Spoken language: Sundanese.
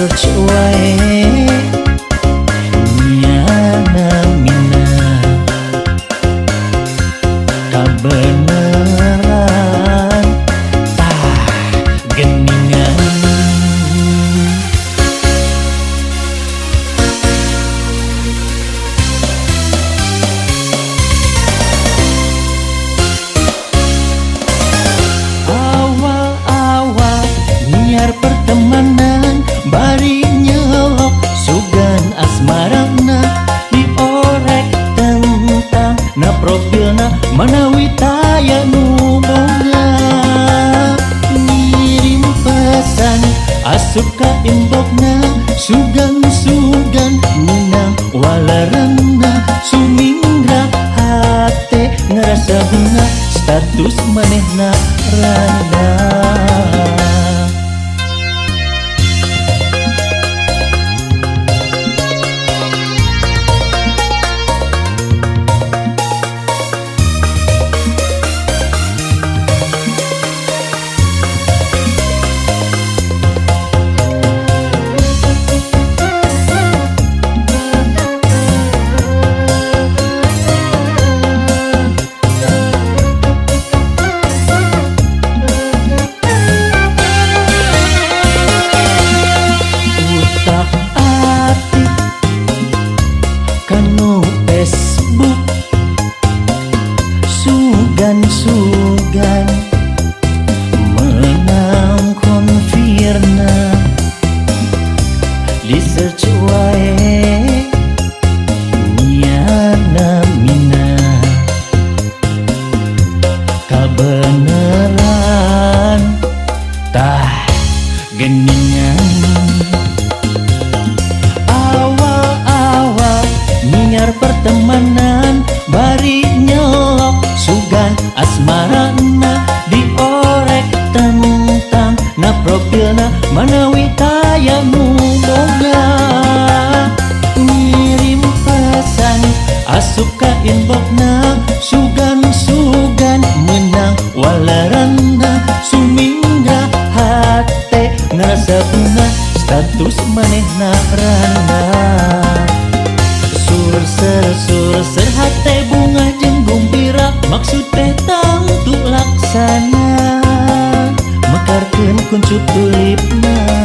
search wae nyana mina kabeneran tah geningan. Awal-awal nyiar pertemanan bari nyelok sugan asmarana diorek tentang na profilna manawi taya nu boga ngirim pesan asup ka inboxna sugan-sugan menang walarana suminggra hate ngerasa bunga status manehna randa. Facebook sugan-sugan menang konfirna di search wae nyana mina kabeneran tah geningan. Pertemanan bari nyelok sugan asmarana diorek tentang na profilna manawi taya nu boga ngirim pesan asup ka inboxna sugan-sugan menang walarana sumingga hate ngerasa bunga status manehna randa. Sur hate bunga jeung gumbira maksud teh tangtu laksana mekarkeun kuncup tulipna.